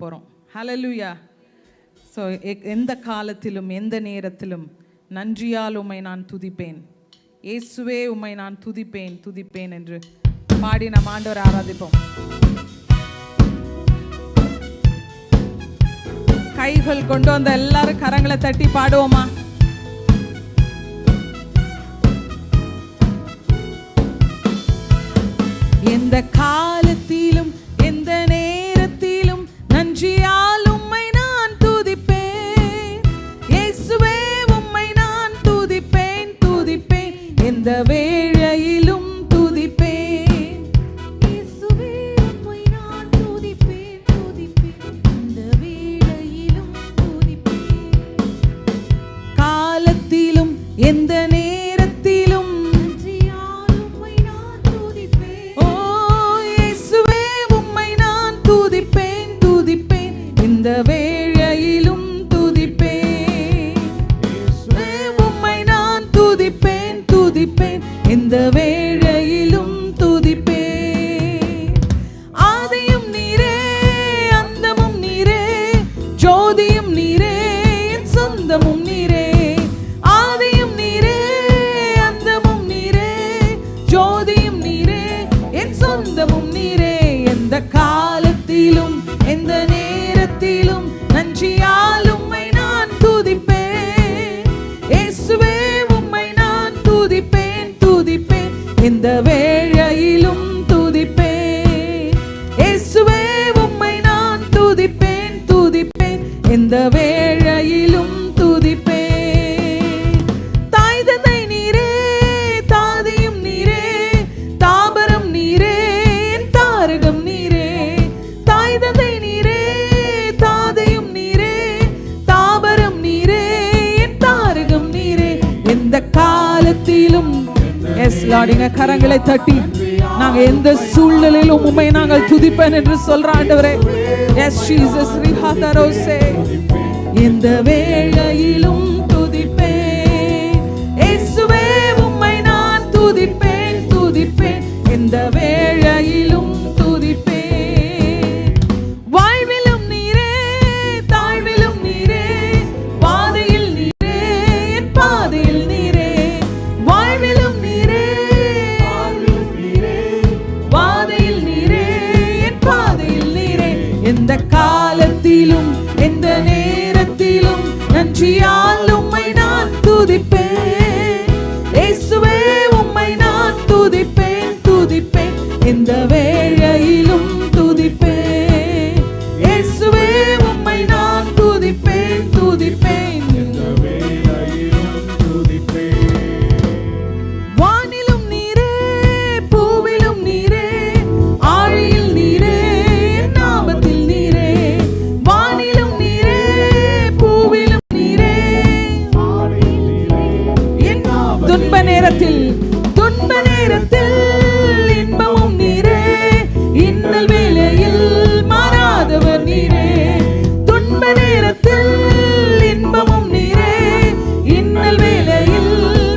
போகிறோம். ஹல்லேலூயா. ஸோ எந்த காலத்திலும் எந்த நேரத்திலும் நன்றியால் உம்மை நான் துதிப்பேன், இயேசுவே உம்மை நான் துதிப்பேன் துதிப்பேன் என்று பாடி நம் ஆண்டவரை ஆராதிப்போம். கைகள் கொண்டு வந்த எல்லாரும் கரங்களை தட்டி பாடுவோமா? எந்த காலத்திலும் எந்த நேரத்திலும் நன்றியால் உம்மை நான் துதிப்பேன், இயேசுவே உம்மை நான் துதிப்பேன் துதிப்பேன், எந்த வேளையிலும் துதிப்பேன், இயேசுவே உம்மை நான் துதிப்பேன் துதிப்பேன், எந்த வேளையிலும் துதிப்பேன். காலத்திலும் எந்த நேரத்திலும் நன்றியால் உம்மை நான் துதிப்பேன், ஓ இயேசுவே உம்மை நான் துதிப்பேன் துதிப்பேன், இந்த வேளையிலும் துதிப்பேன், இயேசுவே உம்மை நான் துதிப்பேன் துதிப்பேன், இந்த வேளையிலும் துதிப்பேன். ஆதியும் நீரே அந்தமும் நீரே, ஜோதியும் நீரே என் சொந்தமும் நீரே, ஆதியும் நீரே அந்தமும் நீரே, ஜோதியும் நீரே என் சொந்தமும் நீரே, எந்த காலத்திலும் எந்த நேரத்திலும் நன்றியால் உம்மை நான் துதிப்பேன், இயேசுவே உம்மை நான் துதிப்பேன் துதிப்பேன், இந்த வேளையிலும் துதிப்பேன், இயேசுவே உம்மை நான் துதிப்பேன் துதிப்பேன், இந்த வேளையிலும் துதிப்பேன். தாய் தந்தை நீரே தாதியும் நீரே, தாபரம் நீரே என் தாரகம் நீரே, தாய் தந்தை நீரே தாதியும் நீரே, தாபரம் நீரே என் தாரகம் நீரே, எந்த காலத்திலும் எஸ் லார்ட், எங்க கரங்களை தட்டி நாங்க எந்த சூழ்நிலையிலும் உம்மை நாங்கள் துதிப்பேன் என்று சொல்ற ஆண்டவரே. எஸ் ஜீசஸ் ரிஹாதரோசே, எந்த வேளையிலும் துதிப்பேன், இயேசுவே உம்மை நான் துதிப்பேன் துதிப்பேன், எந்த வேளையிலும் துதிப்பேன். வாழ்விலும் நீரே தாழ்விலும் நீரே, பாதையில் நீரே என் பாதையில் நீரே, வாழ்விலும் நீரே பாதையில் நீரே என் பாதையில் நீரே, எந்த காலத்திலும் எந்த நேரத்திலும் நன்றியால் உம்மை நான் துதிப்பேன், இயேசுவே உம்மை நான் துதிப்பேன் துதிப்பேன், எந்த வேளையிலும் துதிப்பேன், இயேசுவே உம்மை நான் துதிப்பேன் துதிப்பேன், எந்த வேளையிலும் துதிப்பேன். வானிலும் நீரே பூவிலும் நீரே, ஆழியில் நீரே என் ஆபத்தில் நீரே, வானிலும் நீரே பூவிலும் நீரே, என் துன்ப நேரத்தில் இன்பமும் நீரே, இன்னல் வேளையில் மாறாதவர் நீரே, துன்ப நேரத்தில் இன்பமும் நீரே, இன்னல் வேளையில்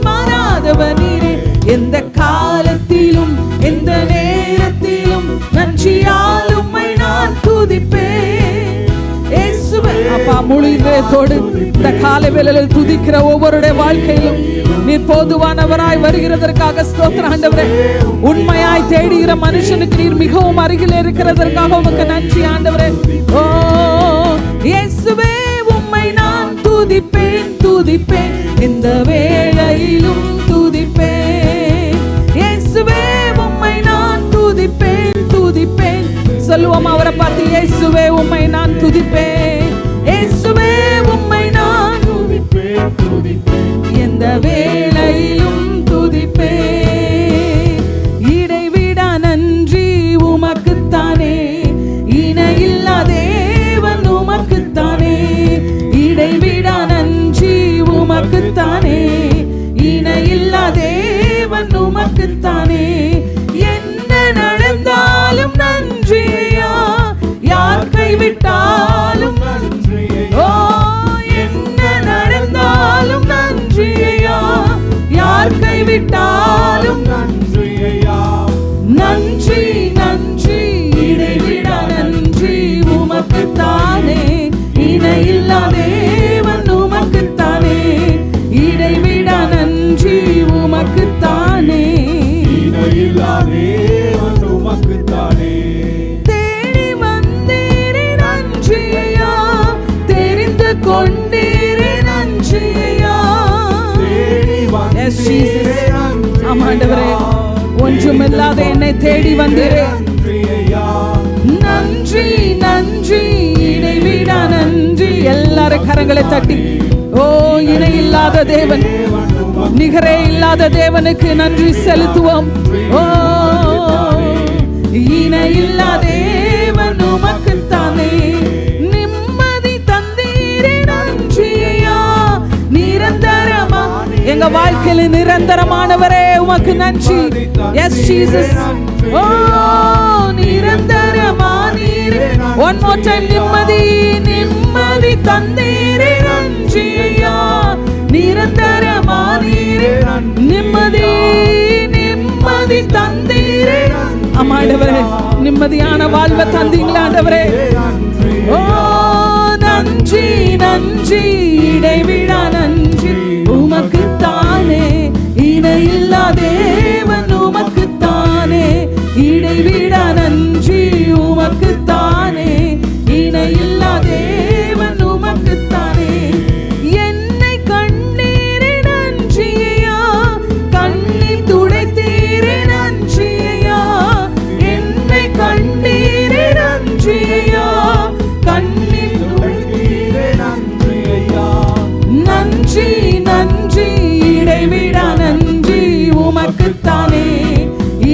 மாறாதவர் நீரே, எந்த காலத்திலும் எந்த நேரத்திலும் நன்றியால் உம்மை நான் துதிப்பேன், இயேசுவே. அப்பா, முழு இதயத்தோடு இந்த காலை வேளையில் துதிக்கிற ஒவ்வொருடைய வாழ்க்கையிலும் நீர் போதுவானவராய் வருகிறதற்காக ஸ்தோத்திரம் ஆண்டவரே. உண்மையாய் தேடுகிற மனுஷனுக்கு நீர் மிகவும் அருகில் இருக்கிறதற்காக உமக்கு நன்றி ஆண்டவரே. ஓ இயேசுவே உம்மை நான் துதிப்பேன் துதிப்பேன், இந்த வேளையிலும் துதிப்பேன், இயேசுவே உம்மை நான் துதிப்பேன் துதிப்பேன். சொல்லுவோம் அவரை பார்த்து, இயேசுவே உம்மை நான் துதிப்பேன், இயேசுவே உம்மை நான் துதிப்பேன் துதிப்பேன், எந்த வேளையிலும் துதிப்பேன். இடைவிடா நன்றி உமக்குத்தானே, இணையில்லா தேவன் உமக்குத்தானே, இடைவிடா நன்றி உமக்குத்தானே, இணையில்லா தேவன் உமக்குத்தானே, என்ன நடந்தாலும் நன்றியா, யார் கைவிட்டாலும் உமக்குத்தானே, இணையில்லா தேவன் உமக்குத்தானே, இடைவிடா நன்றி உமக்குத்தானே, இணையில்லா தேவன் உமக்குத்தானே. தேடி வந்தீரே நன்றி ஐயா, தெரிந்து கொண்டீரே நன்றி ஐயா. Yes, Jesus. ஆமாண்டவரே, ஒன்றுமில்லாத என்னை தேடி வந்தீரே, நன்றி நன்றி, இடைவிடா நன்றி. எல்லாரும் கரங்களை தட்டி, ஓ இணையில்லாத தேவன், நிகரே இல்லாத தேவனுக்கு நன்றி செலுத்துவோம். ஓ இணையில்லா தேவன் உமக்குத்தானே, நிம்மதி தந்தீரே நன்றி ஐயா, நிரந்தரமா எங்க வாழ்க்கையில நிரந்தரமானவரே உமக்கு நன்றி. S Jesus. ஓ நிரந்தரமா நீரே. ஒன் மோர் டைம், நிம்மதி நிம்மதி தந்தீரே நன்றி ஐயா, நிரந்தரமா நீரே, நிம்மதி நிம்மதி தந்தீரே. ஆமாண்டவரே, நிம்மதியான வாழ்வை தந்தீங்களா ஆண்டவரே? ஓ நன்றி நன்றி, இடைவிடா நன்றி உமக்குத்தானே, இணையில்லா தேவன் உமக்குத்தானே, இடைவிடா நன்றி உமக்குத்தானே, இணையில்லா தேவன் உமக்குத்தானே. என்னை கண்ணீரே நன்றி ஐயா, கண்ணீர் துடைத்தீரே நன்றி ஐயா, என்னை கண்ணீரே நன்றி ஐயா, கண்ணீர் துடைத்தீரே நன்றி ஐயா. நன்றி நன்றி, இடைவிடா நன்றி உமக்குத்தானே,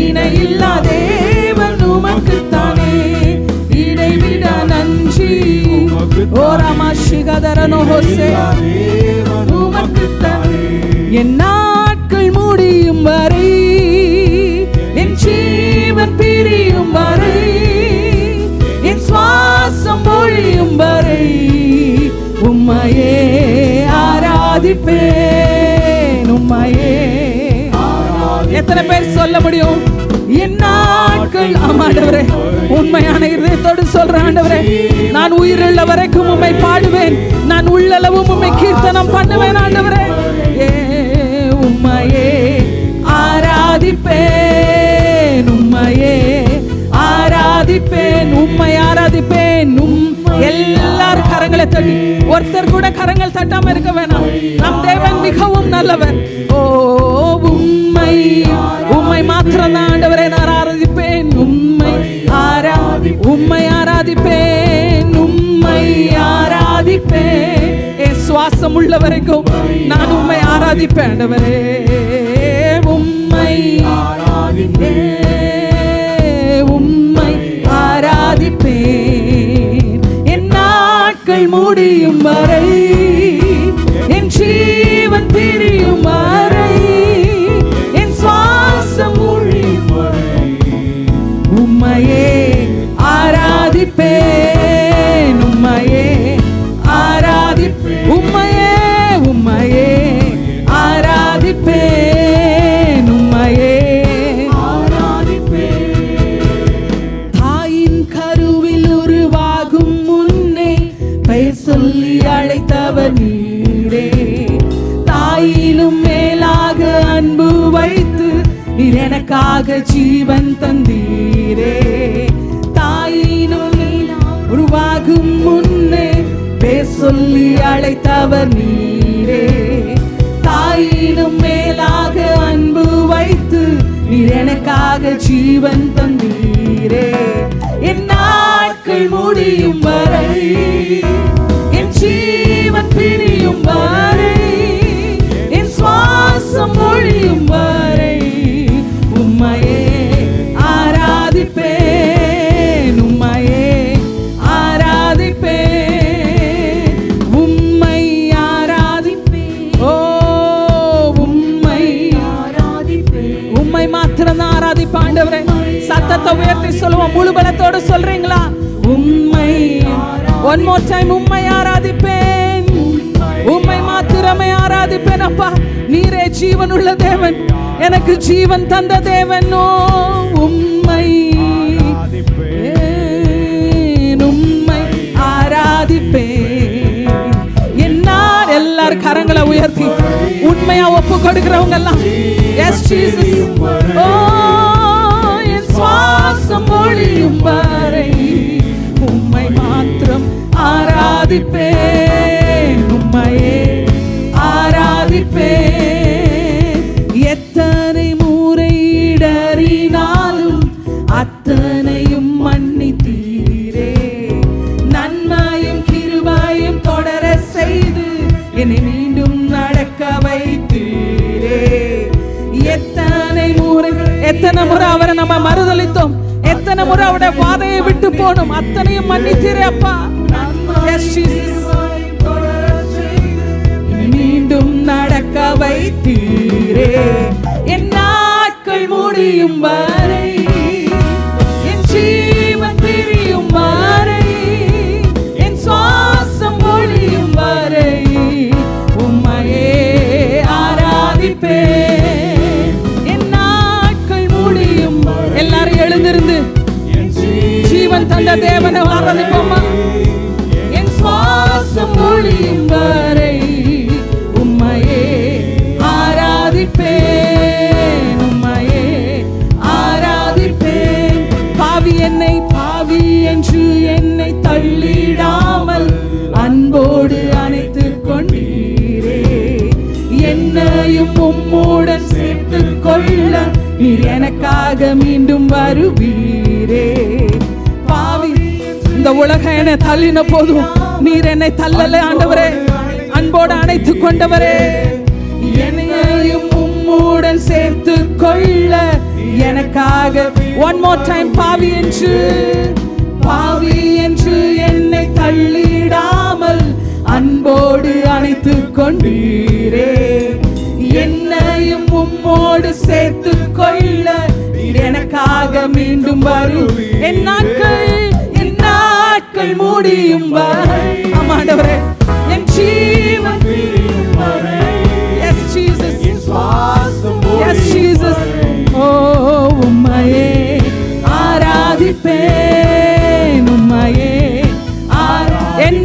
இணையில்லா தேவன் உமக்குத்தானே, இடைவிடா நன்றி. ஓ ராமா சிகதரனோ ஹோசே உமக்குத்தானே. என் நாட்கள் முடியும் வரை, என் ஜீவன் பிரியும் வரை, என் சுவாசம் பொழியும் வரை உம்மையே ஆராதிப்பேன், உம்மையே. எத்தனை பேர் சொல்ல முடியும்? என் நாட்கள், ஆமாண்டவரே, உண்மையான இதயத்தோடு சொல்றேன் ஆண்டவரே, நான் உயிருள்ள வரைக்கும் உம்மை பாடுவேன், நான் உள்ளளவும் உம்மை கீர்த்தனம் பண்ணுவேன் ஆண்டவரே. உம்மையே ஆராதிப்பேன், உம்மையே ஆராதிப்பேன், உம்மை ஆராதிப்பேன். எல்லாரும் கரங்களை தட்டி, ஒருத்தர் கூட கரங்கள் தட்டாம இருக்க வேணாம். நம் தேவன் மிகவும் நல்லவர். ஓ உம்மை உம்மை மாத்திரம் தான் ஆண்டவரை நான் ஆராதிப்பேன், உம்மை உம்மை ஆராதிப்பேன், உம்மை ஆராதிப்பேன். என் சுவாசம் உள்ள வரைக்கும் நான் உம்மை ஆராதிப்பேன் ஆண்டவரே, உம்மை ஆராதிப்பேன், உம்மை ஆராதிப்பேன். என் நாட்கள் முடியும் வரை, என் ஜீவன் பிரியும் வரை, என் சுவாசம் ஒழியும் வரை உம்மையே ஆராதிப்பேன், உம்மையே ஆராதிப்பேன், உம்மையே உம்மையே ஆராதிப்பேன், உம்மையே ஆராதிப்பேன். தாயின் கருவில் உருவாகும் முன்னே பெயர் சொல்லி அழைத்தவர் நீரே, தாயிலும் மேலாக அன்பு வைத்து நீர் எனக்காக ஜீவன் தந்தீரே. தாயினும் உருவாகும் முன்னே பேர் சொல்லி அழைத்தவர் நீரே, தாயினும் மேலாக அன்பு வைத்து நீர் எனக்காக ஜீவன் தந்தீரே. என் நாட்கள் முடியும் வரை, என் ஜீவன் பிரியும் வரை, என் சுவாசம் ஒழியும் வரை உம்மையே ஆராதிப்பேன், உம்மையே ஆராதிப்பேன், உம்மை ஆராதிப்பேன். ஓ உம்மை ஆராதிப்பேன், உம்மை மாத்திரம் தான் ஆராதிப்பேன் ஆண்டவரே. சத்தத்தை உயர்த்தி சொல்லுவோம், முழு பலத்தோடு சொல்றீங்களா? உம்மை. ஒன் மோர் டைம், உம்மை ஆராதிப்பேன், உம்மை மாத்திரமே ஆராதிப்பேன். அப்பா, நீரே ஜீவன் உள்ள தேவன், எனக்கு ஜீவன் தந்த தேவன். ஓ உம்மை உம்மை கரங்களை உயர்த்தி உண்மையா ஒப்பு கொடுக்கிறவங்க எல்லாம் எஸ் ஜீசஸ். ஓ என் சுவாசம் ஒழியும் வரை உம்மை மாத்திரம் ஆராதிப்பேன், உம்மையே ஆராதிப்பேன். எத்தனை முறை இடறினாலும் அத்தனையும் மன்னித்தீரே, நன்மையும் கிருபையும் தொடர செய்து என்னை மீண்டும் நடக்க வைத்தீரே. எத்தனை முறை அவரை நம்ம மறுதலித்தோம், எத்தனை முறை அவருடைய பாதையை விட்டு போனோம், அத்தனையும் மன்னித்தீரே அப்பா. மீண்டும் நடக்க வைத்தீரே. என் நாட்கள் முடியும் வரை, என் ஜீவன் பிரியும் வரை, என் சுவாசம் ஒழியும் வரை உம்மையே ஆராதிப்பேன். என் நாட்கள் முடியும். எல்லாரும் எழுந்திருந்து ஜீவன் தந்த தேவனை ஆராதிப்போமா? என் சுவாசம் ஒழியும் வரை உம்மையே ஆராதிப்பேன், உம்மையே ஆராதிப்பேன். பாவி என்று என்னை தள்ளிடாமல் அன்போடு அணைத்துக் கொண்டீரே, என்னையும் உம்முடன் சேர்த்துக் கொள்ள நீர் எனக்காக மீண்டும் வருவீரே. பாவி இந்த உலகம் என்னை தள்ளின போதும் நீர் என்னை தள்ளல ஆண்டவரே, அன்போடு அணைத்துக் கொண்டவரே. என்னையும் உம்முடன் சேர்த்துக் கொள்ள எனக்காக. One more time. பாவி என்று என்னை தள்ளிடாமல் அன்போடு அணைத்துக் கொண்டீரே, என்னையும் உம்மோடு சேர்த்துக் கொள்ள எனக்காக மீண்டும் வரும். என் நாட்கள் முடியும் வரை. ஆமாண்டவரே, என் ஜீவன் எஸ் ஜீசஸ், எஸ் ஜீசஸ். ஓ உம்மையே ஆராதிப்பேன், உம்மையே என்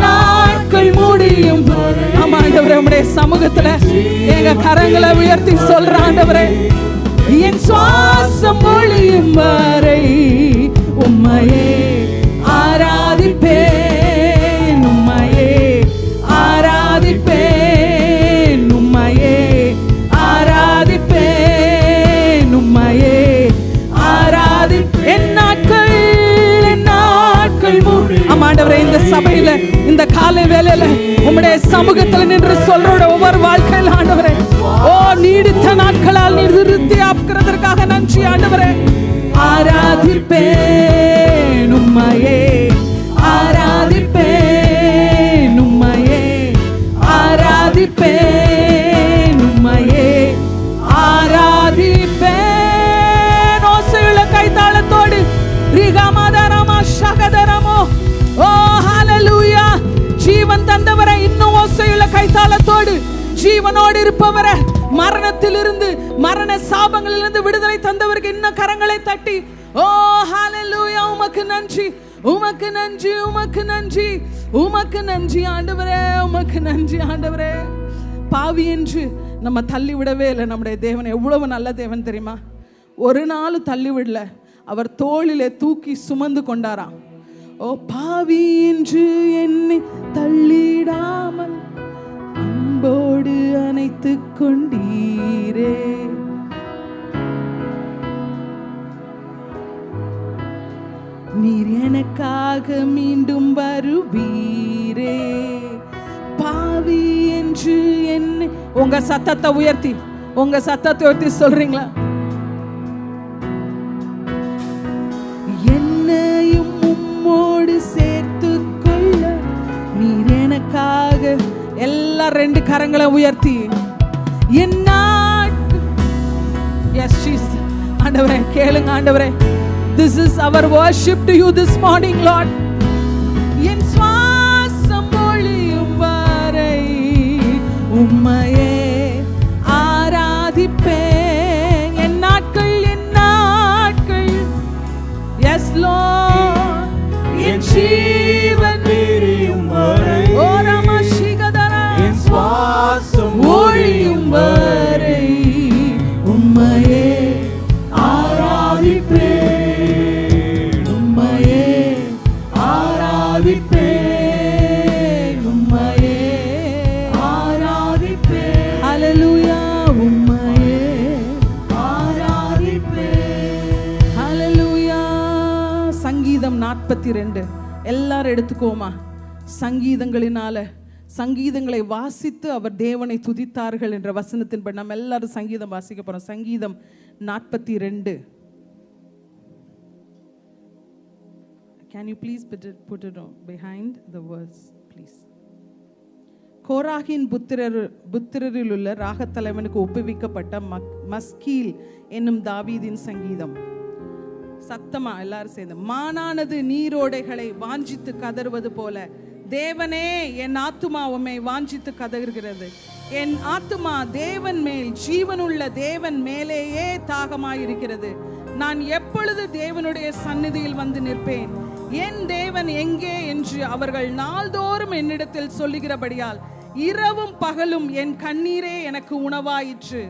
நாட்கள் முடியும். ஆமாண்டவரே, உம்முடைய சமூகத்துல எங்க கரங்களை உயர்த்தி சொல்ற ஆண்டவரே, என் சுவாசம் ஒழியும் வரை உம்மையே ஆராதிப்பேன், உம்மையே ஆராதிப்பேன், உம்மையே ஆராதிப்பேன், உம்மையே ஆராதிப்பேன். என் நாட்கள் ஆமாண்டவரே, இந்த சபையில இந்த காலை வேளையில உம்முடைய சமூகத்தில் நின்று சொல்றோட ஒவ்வொரு வாழ்க்கையில் ஆண்டவரே, ஓ நீடித்த நாட்களால் நீர் நிறுத்தியாக்குறதற்காக நன்றி ஆண்டவரே. ஆராதிப்பேன், உம்மையே ஆராதிப்பேன், உம்மையே ஆராதிப்பேன், உம்மையே ஆராதிப்பேன். ஓசையுள்ள கைத்தாளத்தோடு ரிகமதரமா ஷகதரமோ. ஓ ஹalleluya. ஜீவன் தந்தவரை இன்னும் ஓசையுள்ள கைத்தாளத்தோடு ஜீவனோடு இருப்பவரை, மரணத்திலிருந்து மரண சாபங்களிலிருந்து விடுதலை தந்தவருக்கு இன்னும் கரங்களை தட்டி ஓ ஹalleluya. உமக்கு நன்றி, உமக்கு நன்றி, உமக்கு நன்றி, உமக்கு நன்றி ஆண்டவரே, உமக்கு நன்றி ஆண்டவரே. பாவி என்று நம்ம தள்ளி விடவே இல்லை. நம்முடைய தேவன் எவ்வளவு நல்ல தேவன் தெரியுமா? ஒரு நாள் தள்ளி விடல, அவர் தோளிலே தூக்கி சுமந்து கொண்டாராம். ஓ பாவி என்று என்னை தள்ளிடாமல் அன்போடு அணைத்துக் கொண்டீரே, நீர் எனக்காக மீண்டும் வருவீரே. பாவி என்று என்னை. உங்க சத்தத்தை உயர்த்தி சொல்றீங்களா? என்னையும் உம்மோடு சேர்த்துக் கொள்ள நீர் எனக்காக. எல்லா ரெண்டு கரங்களை உயர்த்தி என் எஸ் ஜீசஸ். ஆண்டவரே கேளுங்க ஆண்டவரே. This is our worship to you this morning, Lord. என் சுவாசம் ஒழியும் வரை உம்மையே ஆராதிப்பேன். என் நாட்கள் yes Lord. என் ஜீவன் பிரியும் வரை ஓ ரமஷி 52 எல்லாரும் எடுத்துக்கோமா. சங்கீதங்களை வாசித்து அவர் தேவனை துதித்தார்கள் என்ற வசனத்தின்படி நம்ம எல்லாரும் சங்கீதம் வாசிக்க போறோம். சங்கீதம் 42. Can you please put it on behind the verse, please? கோராகின் புத்திரரில் உள்ள ராகத்தலைவனுக்கு ஒப்புவிக்கப்பட்ட மஸ்கீல் என்னும் தாவீதின் சங்கீதம். சத்தமா எல்லாரும் சேர்ந்து. மானானது நீரோடைகளை வாஞ்சித்து கதறுவது போல தேவனே என் ஆத்துமா உம்மை வாஞ்சித்து கதறுகிறது. என் ஆத்துமா தேவன் மேல், ஜீவனுள்ள தேவன் மேலேயே தாகமாயிருக்கிறது. நான் எப்பொழுது தேவனுடைய சந்நிதியில் வந்து நிற்பேன்? என் தேவன் எங்கே என்று அவர்கள் நாள்தோறும் என்னிடத்தில் சொல்லுகிறபடியால் இரவும் பகலும் என் கண்ணீரே எனக்கு உணவாயிற்று.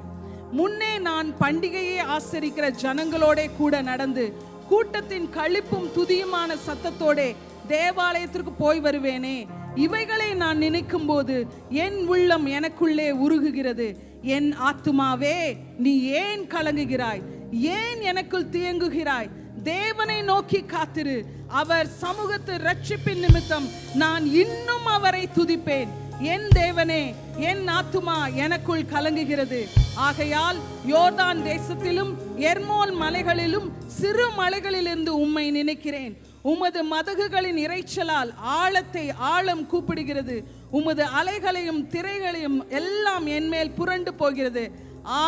முன்னே நான் பண்டிகையை ஆசரிக்கிற ஜனங்களோட கூட நடந்து கூட்டத்தின் களிப்பும் துதியுமான சத்தத்தோட தேவாலயத்திற்கு போய் வருவேனே. இவைகளை நான் நினைக்கும் போது என் உள்ளம் எனக்குள்ளே உருகுகிறது. என் ஆத்துமாவே நீ ஏன் கலங்குகிறாய்? ஏன் எனக்குள் தியங்குகிறாய்? தேவனை நோக்கி காத்திரு. அவர் சமூகத்து ரட்சிப்பின் நிமித்தம் நான் இன்னும் அவரை துதிப்பேன். என் தேவனே, என் ஆத்துமா எனக்குள் கலங்குகிறது. ஆகையால் யோர்தான் தேசத்திலும் எர்மோன் மலைகளிலும் சிறு மலைகளிலிருந்து உம்மை நினைக்கிறேன். உமது மதகுகளின் இறைச்சலால் ஆழத்தை ஆழம் கூப்பிடுகிறது. உமது அலைகளையும் திரைகளையும் எல்லாம் என்மேல் புரண்டு போகிறது.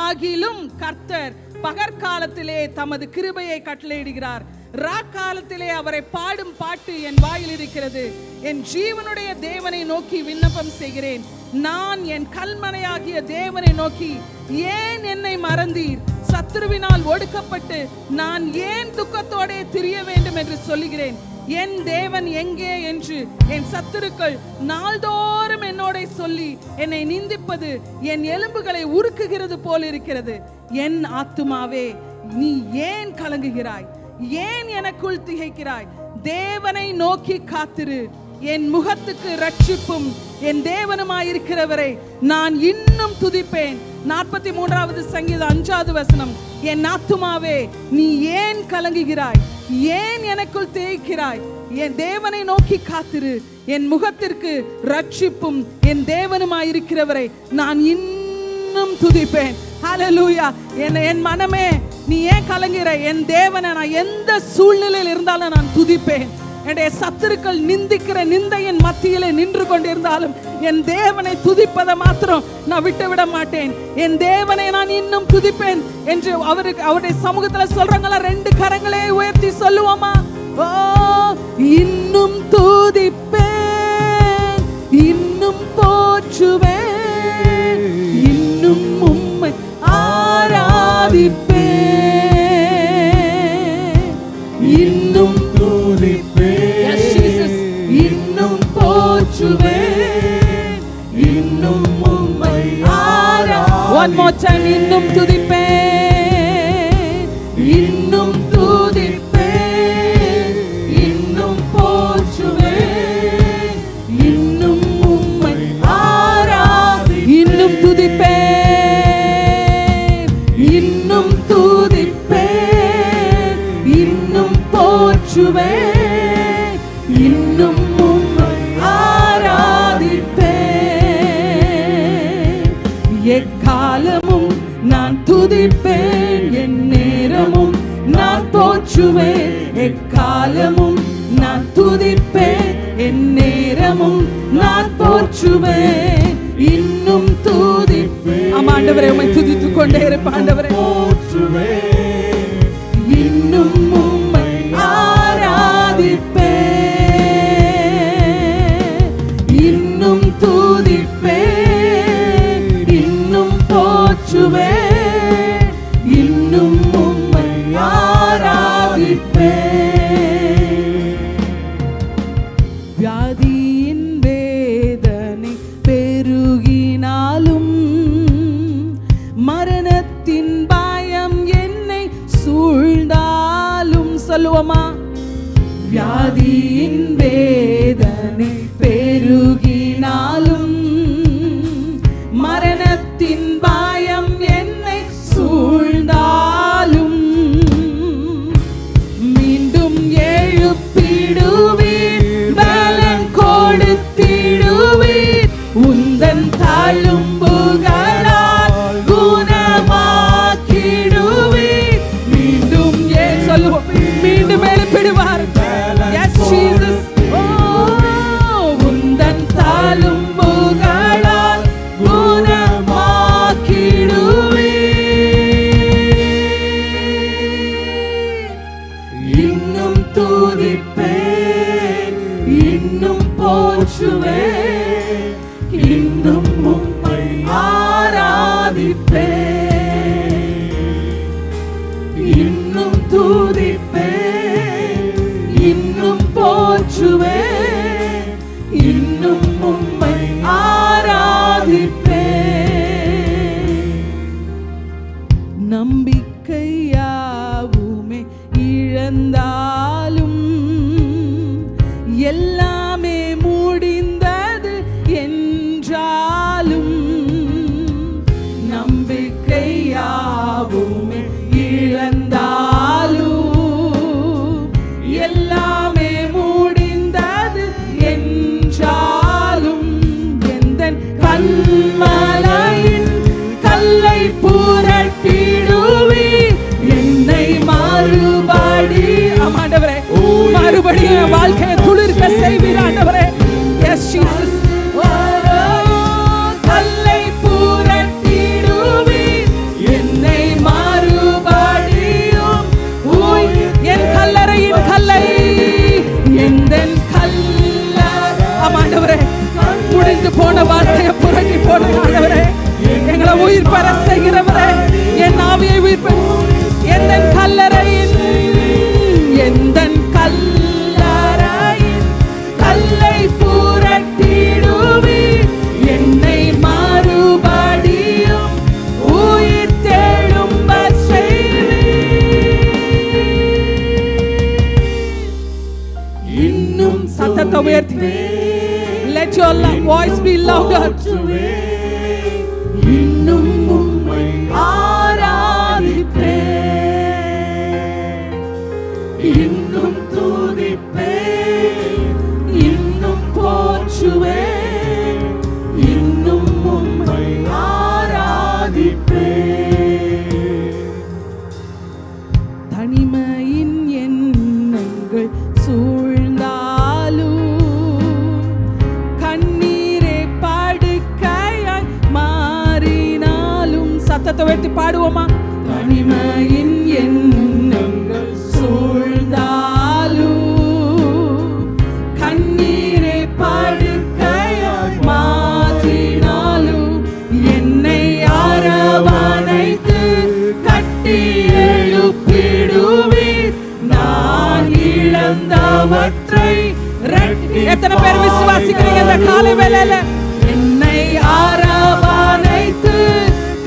ஆகிலும் கர்த்தர் பகற்காலத்திலே தமது கிருபையை கட்டளையிடுகிறார். ராக்காலத்திலே அவரை பாடும் பாட்டு என் வாயில் இருக்கிறது. என் ஜீவனுடைய தேவனை நோக்கி விண்ணப்பம் செய்கிறேன். நான் என் கல்மனையாகிய தேவனை நோக்கி, ஏன் என்னை மறந்தீர்? சத்துருவினால் ஒடுக்கப்பட்டு நான் ஏன் துக்கத்தோட திரிய வேண்டும் என்று சொல்லுகிறேன். என் தேவன் எங்கே என்று என் சத்துருக்கள் நாள்தோறும் என்னோட சொல்லி என்னை நிந்திப்பது என் எலும்புகளை உருக்குகிறது போல் இருக்கிறது. என் ஆத்துமாவே நீ ஏன் கலங்குகிறாய்? ஏன் எனக்குள் திகைக்கிறாய்? தேவனை நோக்கி காத்திரு. என் முகத்துக்கு ரட்சிப்பும் என் தேவனுமாயிருக்கிறவரை நான் இன்னும் துதிப்பேன். 43வது சங்கீதம் 5வது வசனம். என் ஆத்துமாவே நீ ஏன் கலங்குகிறாய்? ஏன் எனக்குள் திகைக்கிறாய்? என் தேவனை நோக்கி காத்திரு. என் முகத்திற்கு ரட்சிப்பும் என் தேவனுமாயிருக்கிறவரை நான் இன்னும் துதிப்பேன். ஹல்லேலூயா. என் மனமே நீ ஏன் கலங்குகிற? என் தேவனை நான் எந்த சூழ்நிலையில் இருந்தாலும் நான் துதிப்பேன். என்னுடைய சத்துருக்கள் நிந்திக்கிற நிந்தையின் மத்தியிலே நின்று கொண்டிருந்தாலும் என் தேவனை துதிப்பதை மாத்திரம் நான் விட்டுவிட மாட்டேன். என் தேவனை நான் இன்னும் துதிப்பேன் என்று அவருடைய சமூகத்துல சொல்றாங்களா? 2 கரங்களே உயர்த்தி சொல்லுவோமா? ஓ, இன்னும் துதிப்பேன், இன்னும் போற்றுவேன், இன்னும் உம்மை ஆராதிப்பேன், இன்னும் துதிப்பேன், இன்னும் போற்றுவேன், இன்னும் உம்மை ஆராதிப்பேன். One more time. இன்னும் துதிப்பேன், இன்னும் துதிப்பேன், இன்னும் போற்றுவேன், இன்னும் உம்மை ஆராதிப்பேன். இன்னும் துதிப்பேன், இன்னும் துதிப்பேன், இன்னும் போற்றுவேன், இன்னும் உம்மை ஆராதிப்பேன். எக்காலமும் நான் துதிப்பேன், என் நேரமும் நான் போற்றுவேன். எக்காலமும் நான் துதிப்பேன், என் நேரமும் நான் போற்றுவேன், இன்னும் துதிப்பேன். ஆண்டவரே, உம்மை துதித்துக் கொண்டே இருப்பேன். ஆண்டவரே, போற்றுவேன், இன்னும் உம்மை ஆராதிப்பேன், இன்னும் துதிப்பேன், இன்னும் போற்றுவேன், இன்னும் உம்மை ஆராதிப்பேன். வியாதியின் வேதனை பெருகினாலும் மரணத்தின் பயம் என்னை சூழ்ந்தாலும், சொல்லுவோமா? வியாதியின் வேதனை பெருகினாலும் மரணத்தின் பயம் என்னை சூழ்ந்தாலும் மீண்டும் எழுப்பிடுவே இன்னும் போற்றுவேன், இன்னும் உம்மை ஆராதிப்பேன், இன்னும் துதிப்பேன், இன்னும் போற்றுவேன், இன்னும் உம்மை ஆராதிப்பேன். நம்பிக்கையாவுமே இழந்தாலும் எல்லாமே முடிந்தது என்றாலும், நம்பிக்கையாவுமே இழந்தாலும் எல்லாமே முடிந்தது என்றாலும், எந்தன் கல்மலையின் கல்லை புரட்டிடுவி என்னை ஆண்டவரே மறுபடியும் வாழ்க்கையை துளிர்க்க செய்வீர் ஆண்டவரே. S Jesus. கல்லை புரட்டிடுவி என்னை மறுபடியும் என் கல்லறையின் கல்லை எந்தன் கல்லறை ஆண்டவரே முடிந்து போன வாழ்க்கையை புரட்டி போன ஆண்டவரே எங்களை உயிர் பெற செய்கிறவரே, என் ஆவியை உயிர் பெற எந்தன் கல்லறையின் எந்தன் கல்லறையின் கல்லை புரட்டிடுவி என்னை மறுபடியும் உயிர் தேழும்ப செய்வீர். இன்னும் சத்தத்தை உயர்த்தி let your voice be louder. இன்னும் உம்மை ஆராதிப்பேன், இன்னும் துதிப்பேன், இன்னும் போற்றுவேன், இன்னும் உம்மை ஆராதிப்பேன். தனிமையின் எண்ணங்கள் சூழ்ந்தாலும் கண்ணீரே படுக்கையாய் மாறினாலும் சத்தத்தை உயர்த்தி பாடுவோமா? தனிமையின் எண்ணங்கள் சூழ்ந்தாலும் கண்ணீரே படுக்கையாய் மாறினாலும் என்னை அரவணைத்து கட்டி எழுப்பிடுவீர் நான் இழந்தவற்றை. எத்தனை பேர் விசுவாசிக்கிறீங்க இந்த காலை வேளையில? என்னை அரவணைத்து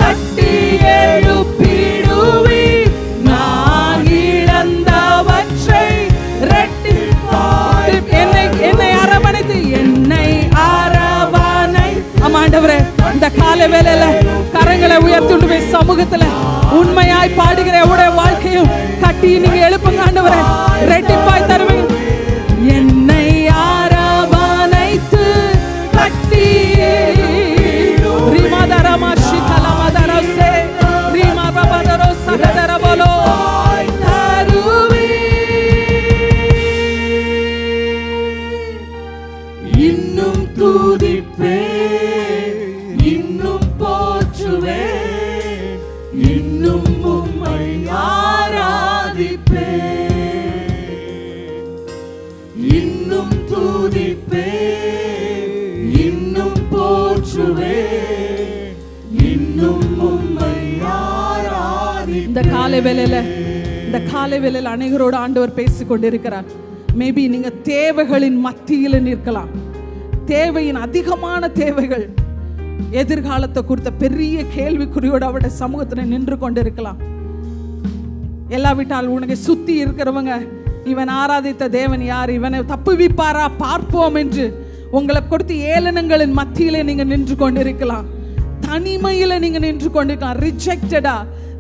கட்டி எழுப்பிடுவீர் நான் இழந்தவற்றை இரட்டிப்பாய். என்னை அரவணைத்து என்னை அரவணை. ஆண்டவரே இந்த காலை வேளையில கரங்களை உயர்த்தி போய் சமூகத்துல உண்மையாய் பாடுகிற உடைய வாழ்க்கையும் கட்டி நீங்க எழுப்புங்க ஆண்டவரே, இரட்டிப்பாய் தருவீங்க. என்னை அரவணைத்து கட்டி ரிமாதரமா சிகலமதரசே ரிமாபபதரோ சகதரபலோ தருவி. இன்னும் துதிப்பேன், இன்னும் போற்றுவேன், இன்னும் உம்மை ஆராதிப்பேன், இன்னும் துதிப்பேன், இன்னும் போற்றுவேன், இன்னும் உம்மை ஆராதிப்பேன். இந்த காலை வேளையில அநேகரோடு ஆண்டவர் பேசிக் கொண்டிருக்கிறார். மேபி நீங்க தேவைகளின் மத்தியில் நிற்கலாம். தேவையின் அதிகமான தேவைகள், எதிர்காலத்தை குறித்த பெரிய கேள்விக்குறியோடு அவருடைய சமூகத்தில் நின்று கொண்டிருக்கலாம். எல்லாவிட்டால் உனக்கு சுத்தி இருக்கிறவங்க இவன் ஆராதித்த தேவன் யார், இவனை தப்புவிப்பாரா பார்ப்போம் என்று உங்களை கொடுத்து ஏளனங்களின் மத்தியிலே நீங்க நின்று கொண்டிருக்கலாம். தனிமையில நீங்க நின்று கொண்டிருக்கலாம்.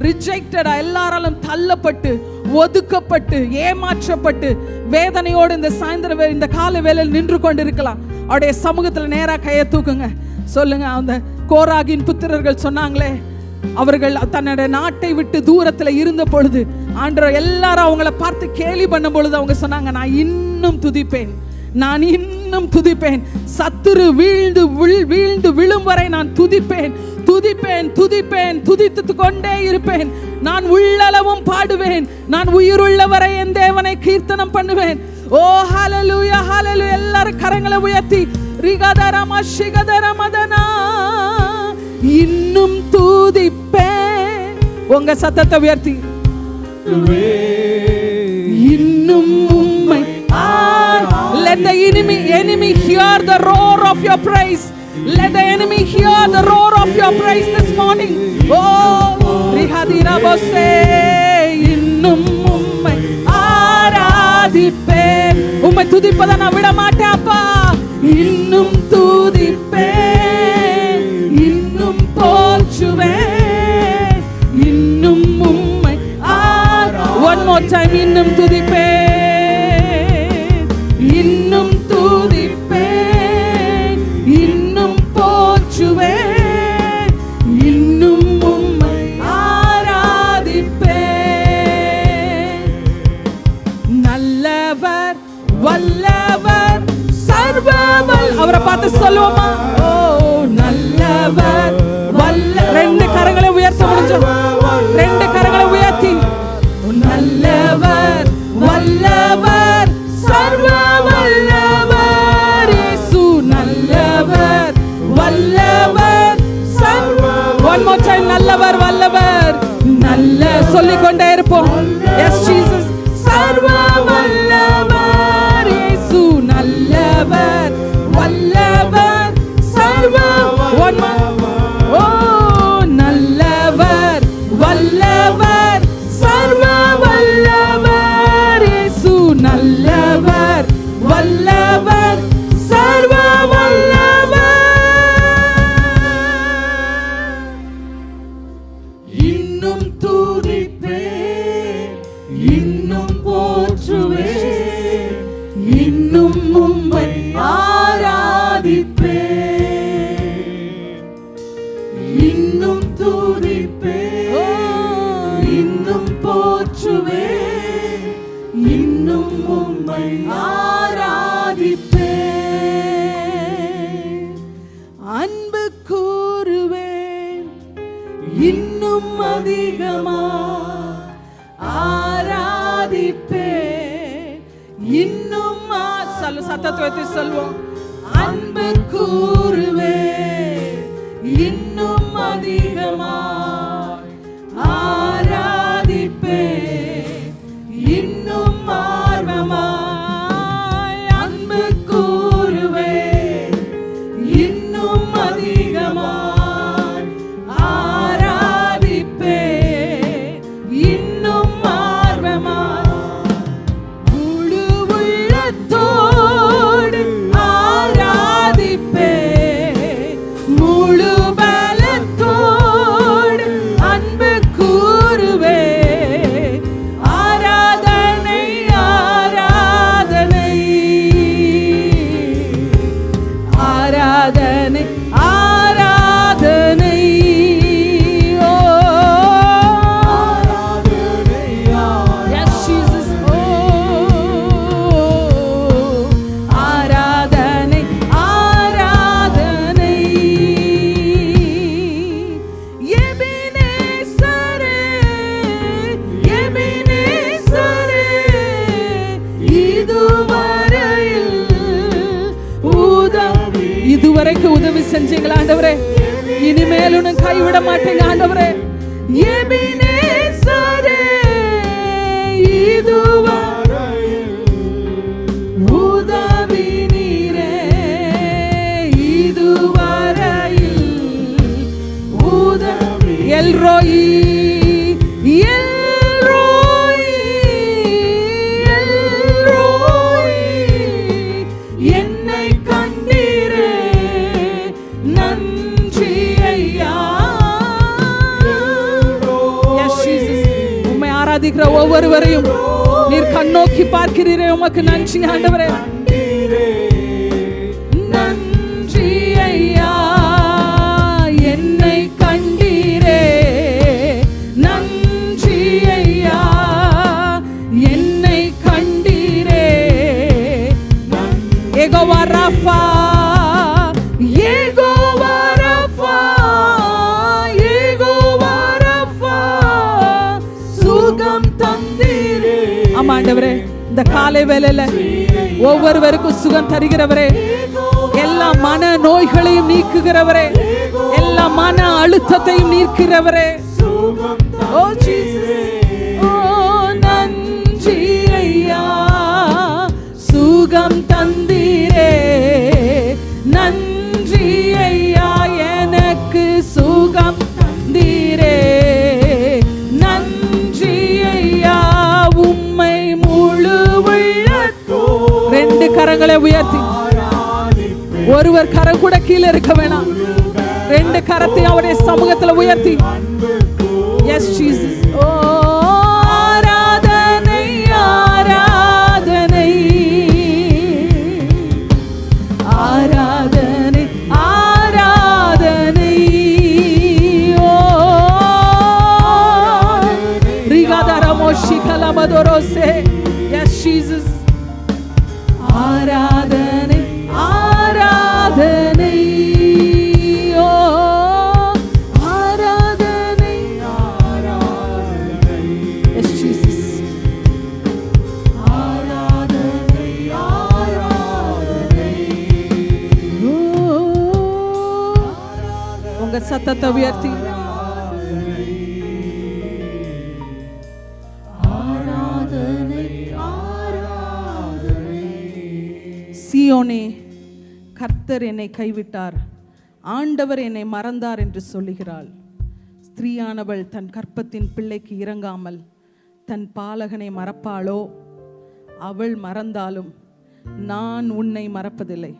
ரிஜெக்டடா எல்லாராலும் தள்ளப்பட்டு ஒதுக்கப்பட்டு ஏமாற்றப்பட்டு வேதனையோடு இந்த சாயந்தர இந்த கால வேளையில் நின்று கொண்டிருக்கலாம். அவருடைய சமூகத்தில் நேராக கையை தூக்குங்க. சொல்லுங்க, அந்த கோராகின் புத்திரர்கள் சொன்னாங்களே, அவர்கள் தன்னுடைய நாட்டை விட்டு தூரத்தில் இருந்த பொழுது ஆண்டவர் எல்லாரும் அவங்கள பார்த்து கேலி பண்ணும் பொழுது அவங்க சொன்னாங்க, நான் இன்னும் துதிப்பேன், நான் இன்னும் துதிப்பேன், சத்துரு வீழ்ந்து விழும் வரை நான் துதிப்பேன், துதித்து கொண்டே இருப்பேன், நான் உள்ளளவும் பாடுவேன், நான் உயிருள்ளவரை என் தேவனை கீர்த்தனம் பண்ணுவேன். ஓ ஹல்லேலூயா ஹல்லேலூயா. கரங்களை உயர்த்தி ரிகதரம சிகதரமதனா இன்னும் தூதிப்பேன். உங்க சத்தத்தை உயர்த்தி இன்னும் உம்மை. Let the enemy hear the roar of your praise. Let the enemy hear the roar of your praise this morning. Oh, rihadira bosse innum ummai ஆராதிப்பேன். உம்மை துதிப்பதை நான் விட மாட்டேன் அப்பா. இன்னும் துதிப்பேன், இன்னும் போற்றுவேன், இன்னும் உம்மை one more time. இன்னும் துதிப்பேன், இன்னும் துதிப்பேன், இன்னும் போற்றுவேன், இன்னும் உம்மை ஆராதிப்பேன். நல்லவர் வல்லவர் சர்வவல்ல. அவரை பார்த்து சொல்லுவோமா? ஓ நல்லவர் வல்ல. ரெண்டு கரங்களை உயர்த்த முடிஞ்சோம். ரெண்டு கரங்களை உயர்த்தி நல்லவர் வல்லவர் சர்வ வல்லவர் இயேசு நல்லவர் வல்லவர் சர்வ. one more time. நல்லவர் வல்லவர் நல்ல சொல்லிக்கொண்டே இருப்போம். yes Jesus. சர்வ வல்லவர் இயேசு நல்லவர் வல்லவர் சர்வ. one more. oh நல்லவர் வல்லவர் சர்வ வல்லவர் இயேசு நல்லவர் வல்லவர் சர்வ வல்லவர். இன்னும் துதிப்பேன், இன்னும் போற்றுவேன், இன்னும் உம்மை ஆராதிப்பேன். இன்னும் துதிப்பேன், இன்னும் போற்றுவேன், இன்னும் உம்மை ஆராதிப்பேன். அன்பு கூறுவேன் இன்னும் அதிகமா ஆராதிப்பேன். இன்னும் சத்தத்தை வைத்து சொல்வோம். அன்பு கூறுவேன் இன்னும் அதிகமா ஆராதிப்பேன், இன்னும் ஆர்வமாய். அன்பு கூறுவேன் இன்னும் அதிகமாய் ஆராதிப்பேன், இன்னும் ஆர்வமாய். முழு உள்ளத்தோடு ஆராதிப்பேன், முழு பலத்தோடு அன்பு கூறுவேன். ஆராதனை ஆராதனை ஆராதனை ஆராதனை. ஓ yes Jesus. ஓ ஆராதனை ஆராதனை. எபினேசரே எபினேசரே இதுவரைக்கும் உதவி செஞ்சீங்களா ஆண்டவரே? இனிமேலும் நான் கைவிட மாட்டேங்க ஆண்டவரே. எபினேசரே இதுவரையில் உதவி நீரே, இதுவரையில் உதவி. எல்ரோயி எல்ரோயி எல்ரோயி என்னை கண்டீரே நன்றி ஐயா. yes Jesus. உம்மை ஆராதிக்கிற ஒவ்வொருவரையும் நீர் கண்ணோக்கி பார்க்கிறீரே, உமக்கு நன்றி ஆண்டவரே. நன்றி ஐயா என்னை கண்டீரே, நன்றி ஐயா என்னை கண்டீரே. யெகோவா ராஃபா யெகோவா ராஃபா யெகோவா ராஃபா சுகம் தந்தீரே. ஆமா ஆண்டவரே, இந்த காலை வேளையில ஒவ்வொருவருக்கும் சுகம் தருகிறவரே, எல்லா மன நோய்களையும் நீக்குகிறவரே, எல்லா மன அழுத்தத்தையும் நீக்கிறவரே. ஓ ஜீசஸ், ஓ நன்றி ஐயா, சுகம் தந்தீரே. நன்றி ஐயா, எனக்கு சுகம் தந்தீரே. நன்றி ஐயா, உம்மை முழு உள்ளத்தோடு. ரெண்டு கரங்களை உயர்த்தி, ஒருவர் கரம் கூட கீழே இருக்க வேணாம், ரெண்டு கரத்தை அவருடைய சமூகத்தில் உயர்த்தி. S Jesus. ஓ ஆராதனை ஆராதனை ஆராதனை ஆராதனை. ஓ ரிகாதரமோ ஷிகலமதோரோசே. Yes Jesus. ஆராதனை ஆராதனை. ஓ ஆராதனை ஆராதனை. Yes Jesus. ஆராதனை ஆராதனை. ஓ உங்க சத்தத்தை உயர்த்தி சீயோனே, கர்த்தர் என்னை கைவிட்டார், ஆண்டவர் என்னை மறந்தார் என்று சொல்லுகிறாள். ஸ்திரீயானவள் தன் கற்பத்தின் பிள்ளைக்கு இறங்காமல் தன் பாலகனை மறப்பாளோ? அவள் மறந்தாலும் நான் உன்னை மறப்பதில்லை.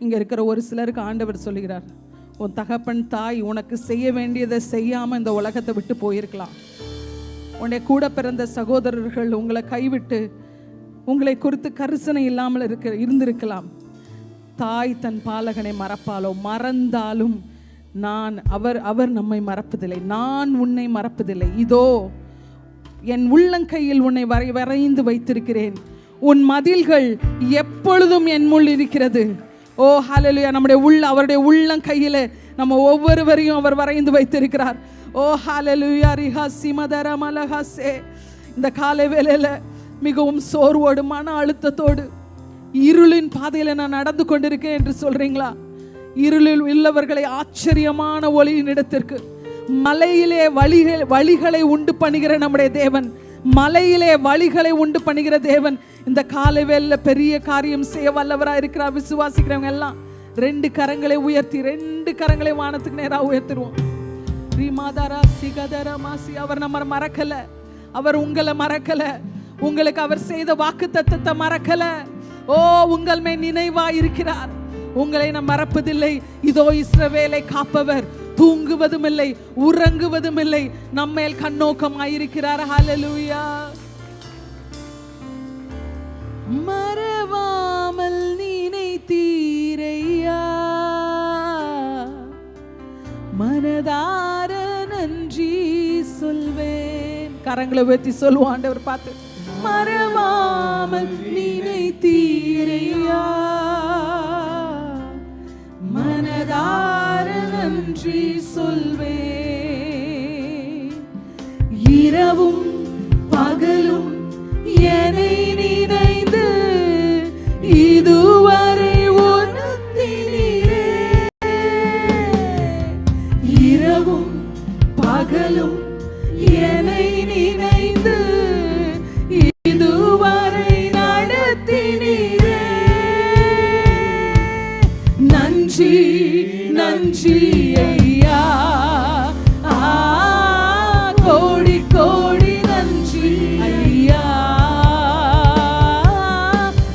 இங்கே இருக்கிற ஒரு சிலருக்கு ஆண்டவர் சொல்லுகிறார், உன் தகப்பன் தாய் உனக்கு செய்ய வேண்டியதை செய்யாமல் இந்த உலகத்தை விட்டு போயிருக்கலாம். உன்னை கூட பிறந்த சகோதரர்கள் உங்களை கைவிட்டு உங்களை குறித்து கரிசனை இல்லாமல் இருந்திருக்கலாம். தாய் தன் பாலகனை மறப்பாலோ? மறந்தாலும் நான் அவர் நம்மை மறப்பதில்லை, நான் உன்னை மறப்பதில்லை. இதோ என் உள்ளங்கையில் உன்னை வரைந்து வைத்திருக்கிறேன், உன் மதில்கள் எப்பொழுதும் என் முள் இருக்கிறது. ஓ ஹல்லேலூயா. அவருடைய உள்ளங்கையில நம்ம ஒவ்வொருவரையும் அவர் வரைந்து வைத்திருக்கிறார். ஓ ஹல்லேலூயா. ரிஹா சிமதர மலஹசே. இந்த காலை வேளையில மிகவும் சோர்வோடு மன அழுத்தத்தோடு இருளின் பாதையில நான் நடந்து கொண்டிருக்கேன் என்று சொல்றீங்களா? இருளில் உள்ளவர்களை ஆச்சரியமான ஒளியின் இடத்திற்கு, மலையிலே வழிகளை உண்டு பண்ணுகிற நம்முடைய தேவன், மலையிலே வழிகளை உண்டு பண்ணுகிற தேவன் இந்த காலை வேளையில பெரிய காரியம் செய்ய வல்லவராக இருக்கிறார். விசுவாசிக்கிறவங்க எல்லாம் ரெண்டு கரங்களை உயர்த்தி, ரெண்டு கரங்களை வானத்துக்கு நேராக உயர்த்திடுவோம். ரீமாதாரா சிகதரா மாசி. அவர் நம்ம மறக்கல, அவர் உங்களை மறக்கல, உங்களுக்கு அவர் செய்த வாக்குத்தத்தத்தை மறக்கல. ஓ உங்கள் மேல் நினைவா இருக்கிறார், உங்களை நாம் மறப்பதில்லை. இதோ இஸ்ரவேலை காப்பவர் தூங்குவதும் இல்லை உறங்குவதும் இல்லை, நம்மேல் கண்ணோக்கமாயிருக்கிறார். ஹல்லேலூயா. மறவாமல் நினைத்தீரையா, மனதார நன்றி சொல்வேன். கரங்களை உயர்த்தி சொல்லுவோம் ஆண்டவர் பார்த்து. மறவாமல் நினைத்தீரையா, மனதார நன்றி சொல்வேன். இரவும் பகலும் என்னை நினைந்து இதுவரை உணர்த்தினீரே. இரவும் பகலும் என்னை நினைந்து இதுவரை நடத்தினீரே. நன்றி நன்றி ஐயா, கோடி கோடி நன்றி ஐயா.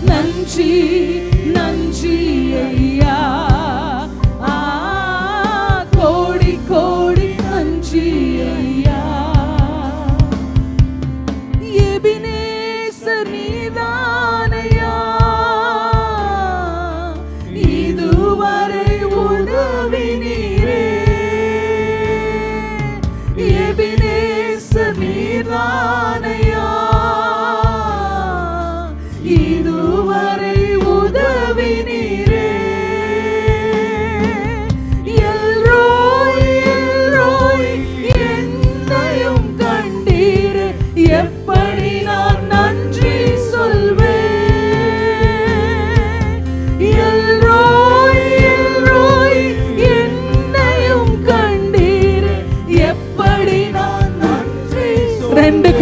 நன்றி நன்றி ஐயா, கோடி கோடி நன்றி ஐயா. எபினேசர் நீதானையா, இதுவரை உதவினீரே.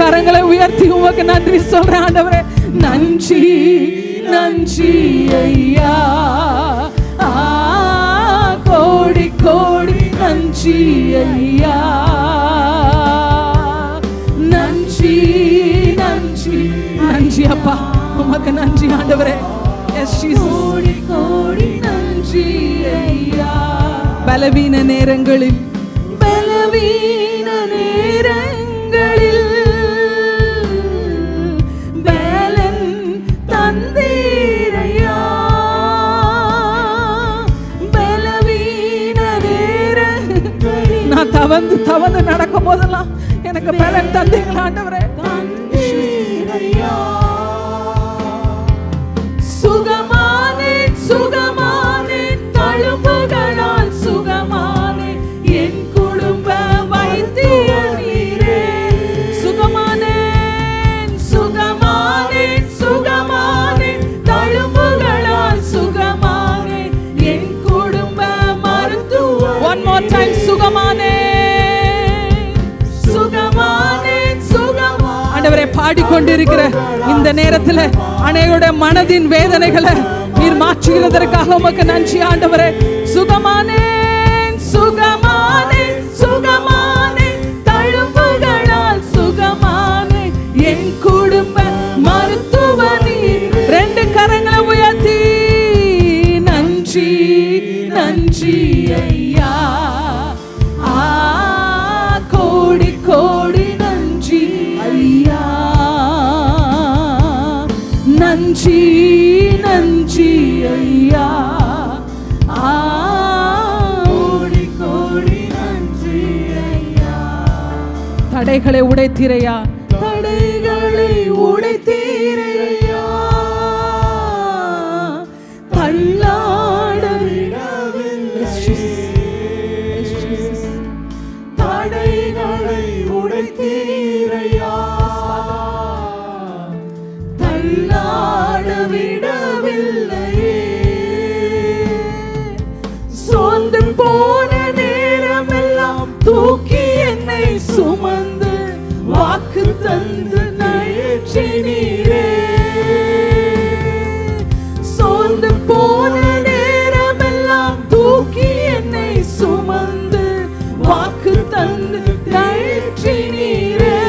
கரங்களை உயர்த்தி உமக்கு நன்றி சொல்றேன் ஆண்டவரே. நன்றி நன்றி ஐயா, கோடி கோடி நன்றி ஐயா, நன்றி நன்றி நன்றி அப்பா, உமக்கு நன்றி ஆண்டவரே. கோடி கோடி நன்றி ஐயா. பலவீன நேரங்களில் பலன் தந்தீரையா, பலவீன நேரங்களில் நான் தவந்து நடக்கும் போதெல்லாம் எனக்கு பலன் தந்தீங்களா ஆண்டவரே. சுகமானே சுகமானே, தழும்புகளால் சுகமானே, என் குடும்ப வைத்திய நீரே. சுகமானே சுகமானே சுகமானே, தழும்புகளால் சுகமானே, என் குடும்ப மருத்துவ. One more time, சுகமானே சுகமானே சுகமானே. ஆண்டவரே, பாடிக்கொண்டிருக்கிற இந்த நேரத்தில் அனைவருடைய மனதின் வேதனைகளை நீர் மாற்றுகிறதற்காக உமக்கு நன்றி ஆண்டவரே. சுகமானே சுகமானே சுகமானே, தழும்புகளால் சுகமானே, என் குடும்ப மருத்துவ நீர். ரெண்டு கரங்களை உயர்த்தி நன்றி நன்றி ஐயா, கோடி கோடி நன்றி ஐயா, நன்றி நன்றி ஐயா, கோடி கோடி நன்றி ஐயா. தடைகளை உடைத்தீரையா, தடைகளை உடைத்தீரையா, தள்ளாட தடைகளை உடைத்தீரையா, தள்ளாட விடவில்லையே. சோர்ந்து போன நேரமெல்லாம் தூக்கி என்னை சுமந்து வாக்கு தந்து நயிற்சி நீரே. சோர்ந்து போன நேரமெல்லாம் தூக்கி என்னை சுமந்து வாக்கு தந்து நயிற்சி நீரே.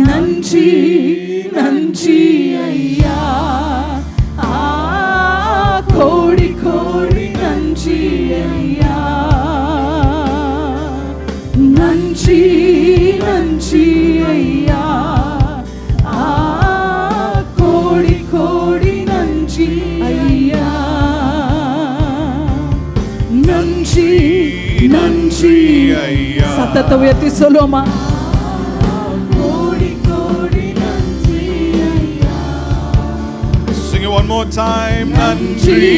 நன்றி நன்றி ஐயா, கோடி கோடி நன்றி ஐயா, நன்றி நன்றி ஐயா, கோடி கோடி நன்றி ஐயா, நன்றி நன்றி ஐயா. சத்தத்தை உயர்த்தி சொல்லுவோமா? One more time. Nandri.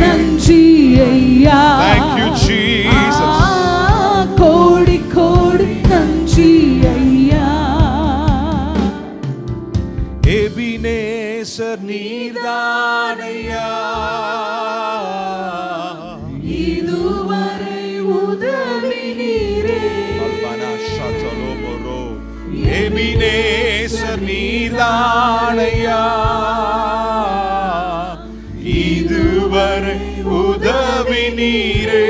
Nandri ayya. Thank you Jesus. Kodi kodi nandri ayya. Ebenezer needanayya. Iduvare udavi neere. Albana shatalomoro. Ebenezer needanayya. இதுவரை உதவி நீரே.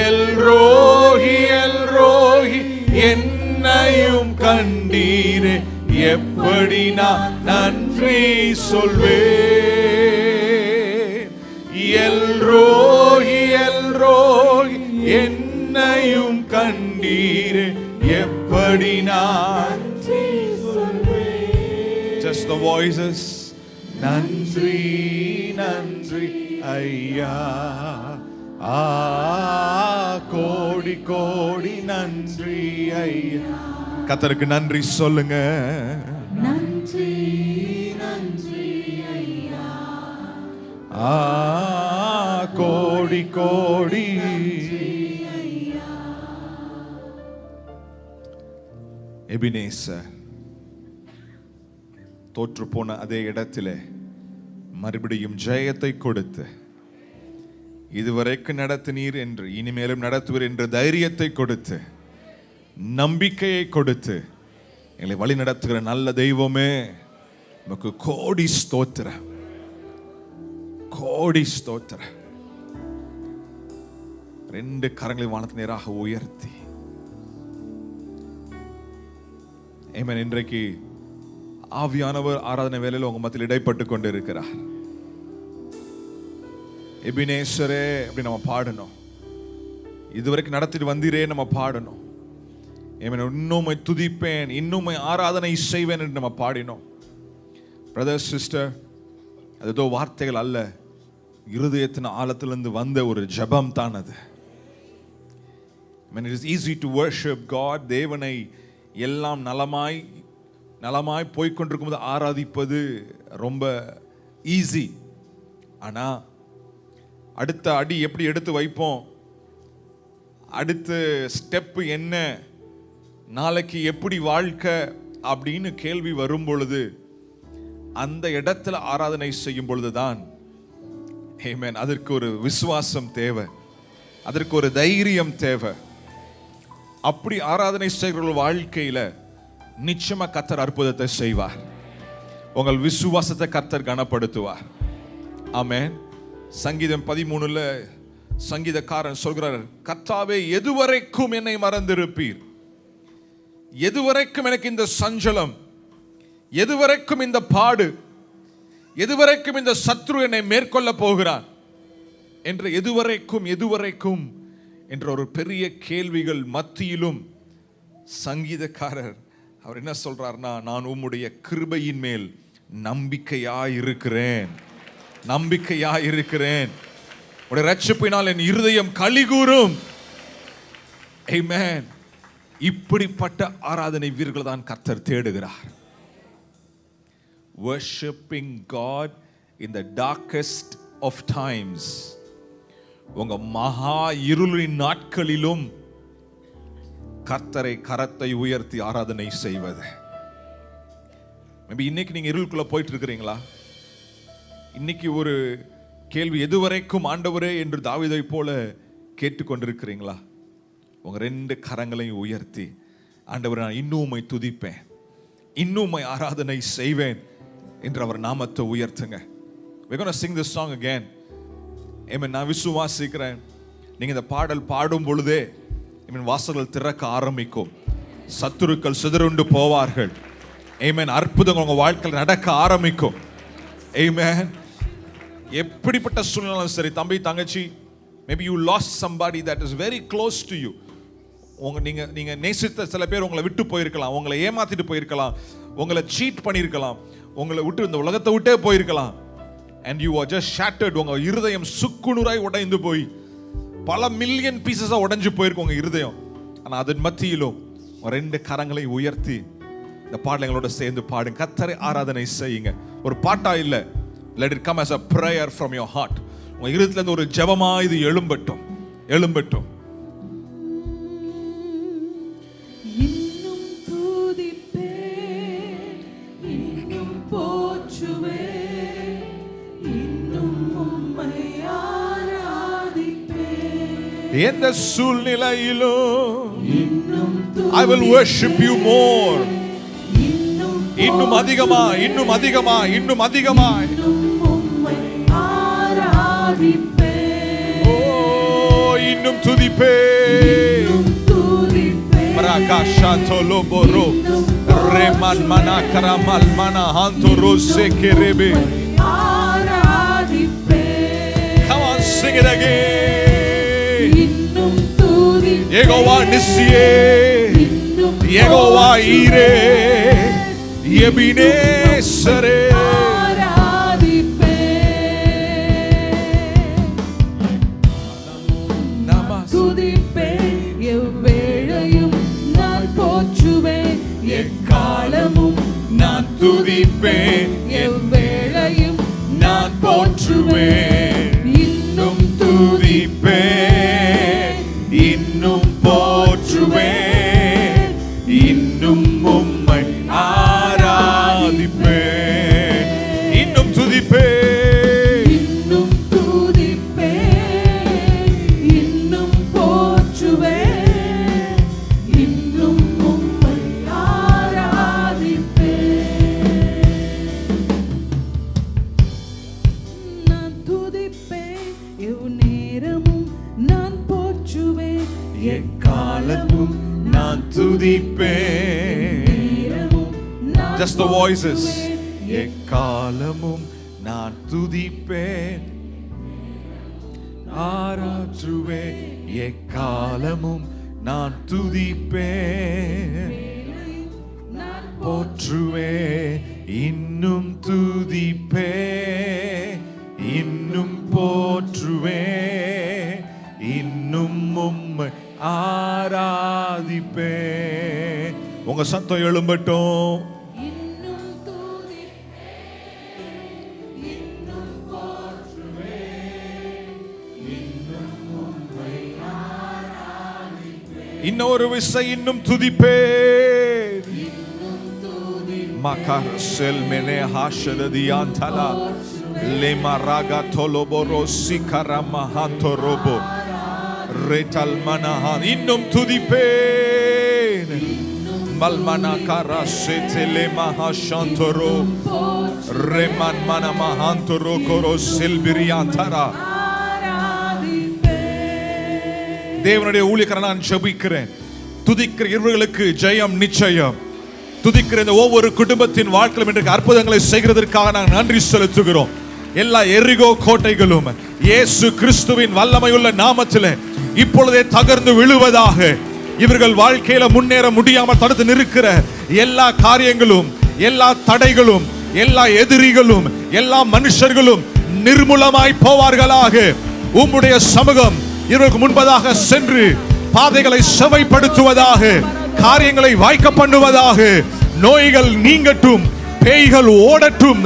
எல்ரோஹி எல்ரோஹி என்னையும் கண்டீரே. எப்படி நான் நன்றி சொல்வேன். எல்ரோஹி எல்ரோஹி என்னையும் கண்டீரே. எப்படி நான் just the voices. நன்றி நன்றி ஐயா, கோடி கோடி நன்றி ஐயா. கர்த்தருக்கு நன்றி சொல்லுங்க. நன்றி நன்றி ஐயா, கோடி கோடி. எபினேசர் தோற்று போன அதே இடத்திலே மறுபடியும் ஜெயத்தை கொடுத்து இதுவரைக்கும் நடத்தினீர் என்று இனிமேலும் நடத்துவீர் என்ற தைரியத்தை கொடுத்து, நம்பிக்கையை கொடுத்து எங்களை வழி நடத்துகிற நல்ல தெய்வமே, உமக்கு கோடி ஸ்தோத்திரம், கோடி ஸ்தோத்திரம். 2 கரங்களை வானத்து நேராக உயர்த்தி, ஆமென். இன்றைக்கு ஆவியானவர் ஆராதனை வேளையில் உங்க மத்தியில் இடைப்பட்டு கொண்டு இருக்கிறார். எபினேசரே அப்படி நம்ம பாடணும். இதுவரைக்கும் நடத்திட்டு வந்தீரே நம்ம பாடணும். இன்னுமை துதிப்பேன், இன்னுமை ஆராதனை செய்வேன் என்று நம்ம பாடினோம். பிரதர் சிஸ்டர், அது ஏதோ வார்த்தைகள் அல்ல, இருதயத்தின் ஆழத்திலிருந்து வந்த ஒரு ஜெபம் தான் அது. It is easy to worship God. தேவனை எல்லாம் நலமாய் போய்கொண்டிருக்கும் போது ஆராதிப்பது ரொம்ப ஈஸி. ஆனா அடுத்த அடி எப்படி எடுத்து வைப்போம், அடுத்த ஸ்டெப் என்ன, நாளைக்கு எப்படி வாழ்க்கை அப்படின்னு கேள்வி வரும் பொழுது அந்த இடத்துல ஆராதனை செய்யும் பொழுதுதான் ஆமென், அதற்கு ஒரு விசுவாசம் தேவை, அதற்கு ஒரு தைரியம் தேவை. அப்படி ஆராதனை செய்கிற வாழ்க்கையில நிச்சயமா கர்த்தர் அற்புதத்தை செய்வார். உங்கள் விசுவாசத்தை கர்த்தர் கனப்படுத்துவார். ஆமென். சங்கீதம் 13ல சங்கீதக்காரன் சொல்கிறார், கர்த்தாவே எதுவரைக்கும் என்னை மறந்திருப்பீர், எதுவரைக்கும் எனக்கு இந்த சஞ்சலம், எதுவரைக்கும் இந்த பாடு, எதுவரைக்கும் இந்த சத்ரு என்னை மேற்கொள்ள போகிறான் என்று எதுவரைக்கும் என்ற ஒரு பெரிய கேள்விகள் மத்தியிலும் சங்கீதக்காரர் அவர் என்ன சொல்றார்னா, நான் உம்முடைய கிருபையின் மேல் நம்பிக்கையாயிருக்கிறேன், உடைய ரட்சிப்பினால் என் இருதயம் களிகூரும். ஆமென். இப்படிப்பட்ட ஆராதனை வீரர்கள் தான் கர்த்தர் தேடுகிறார். Worshipping God in the darkest of times. உங்க மகா இருளின் நாட்களிலும் கர்த்தரை கரத்தை உயர்த்தி ஆராதனை செய்வது. மேபி இன்னைக்கு நீங்க இருளுக்குள்ள போயிட்டு இருக்கிறீங்களா? இன்னைக்கு ஒரு கேள்வி, எதுவரைக்கும் ஆண்டவரே என்று தாவீதை போல கேட்டுக்கொண்டிருக்கிறீங்களா? உங்க 2 கரங்களையும் உயர்த்தி, ஆண்டவரே நான் இன்னும் உம்மை துதிப்பேன், இன்னும் உம்மை ஆராதனை செய்வேன் என்று அவர் நாமத்தை உயர்த்துங்க. We're going to sing this song again. Amen. நான் விசுவாசிக்கிறேன், நீங்க இந்த பாடல் பாடும் பொழுதே வாசல்கள் திறக்க ஆரம்பிக்கும், சத்துருக்கள் சிதறுண்டு போவார்கள். Amen. அற்புதங்கள் உங்க வாழ்க்கையில் நடக்க ஆரம்பிக்கும். Amen. எப்படிப்பட்ட சூழ்நிலையும் சரி, தம்பி தங்கச்சி, maybe you lost somebody that is very close to you. நீங்க நேசித்த சில பேர் உங்களை விட்டு போயிருக்கலாம், உங்களை ஏமாத்திட்டு போயிருக்கலாம், உங்களை சீட் பண்ணியிருக்கலாம், உங்களை விட்டு இந்த உலகத்தை விட்டே போயிருக்கலாம். and you are just shattered. உங்க இருதயம் சுக்குநூறாய் உடைந்து போய் பல மில்லியன் பீசஸா உடைஞ்சு போயிருக்கு உங்க இருதயம். ஆனா அதன் மத்தியிலும் 2 கரங்களை உயர்த்தி இந்த பாடல்களோட சேர்ந்து பாடுங்க, கர்த்தரை ஆராதனை செய்யுங்க. ஒரு பாட்டா இல்ல, let it come as a prayer from your heart. உங்க இருதயத்துல இருந்து ஒரு ஜெபமா இது எழும்பட்டும். இன்னும் துதிப்பே, இன்னும் போற்றுவே, இன்னும் உம்மை ஆராதிப்பே. எந்த சூழ்நிலையிலும் I will worship you more. இன்னும் அதிகமா உம்மை ஆராதிப்பே. இன்னும் துதிப்பே. Marakaşanto loboro reman mana karamal mana hantoro sekerebe. Come on, sing it again. Yehova Nissi, Yehova Ire, Ebenezer. எக்காலமும் நான் துதிப்பேன், எவ்வேளையும் நான் போற்றுவேன். இன்னும் துதிப்பேன், இன்னும் போற்றுவேன், இன்னும் உம்மை ஆராதிப்பேன். Just the voices. எக்காலமும் நான் துதிப்பேன், ஆராற்றுவேன். எக்காலமும் நான் துதிப்பேன், போற்றுவேன், இன்னும் துதிப்பேன், இன்னும் போற்றுவேன், இன்னும் உம்மை ஆராதிப்பேன். உங்க சத்தம் எழும்பட்டும். இன்னொரு விசை இன்னும் துதிப்பேன். மகரசெல் மெனே ஹாஷததியாந்தலா லேமராகா தோலோபோரோ சிகரமஹாந்தோரோபோ ரெட்டல்மனஹா. இன்னும் துதிப்பேன். மல்மனகரா செதலே மஹாஷாந்தோரோ ரெமன்மன மஹாந்தோரோ கோரோ செல்பிரியாந்தரா. தேவனுடைய ஊழியக்காரன் நான் ஜெபிக்கிறேன். துதிக்கிற இவர்களுக்கு ஜெயம் நிச்சயம். துதிக்கிற இந்த ஒவ்வொரு குடும்பத்தின் வாழ்க்கையிலும் இன்றைக்கு அற்புதங்களை செய்கிறதற்காக நாங்கள் நன்றி செலுத்துகிறோம். எல்லா எரிகோ கோட்டைகளும் இயேசு கிறிஸ்துவின் வல்லமையுள்ள நாமத்திலே இப்பொழுதே தகர்ந்து விழுவதாக. இவர்கள் வாழ்க்கையில முன்னேற முடியாமல் தடுத்து நிற்கிற எல்லா காரியங்களும், எல்லா தடைகளும், எல்லா எதிரிகளும், எல்லா மனுஷர்களும் நிர்மூலமாய் போவார்களாக. உம்முடைய சமூகம் இவர்களுக்கு முன்பதாக சென்று பாதைகளை செவைப்படுத்துவதாக, காரியங்களை வாய்க்க பண்ணுவதாக. நோய்கள் நீங்கட்டும், பேய்கள் ஓடட்டும்,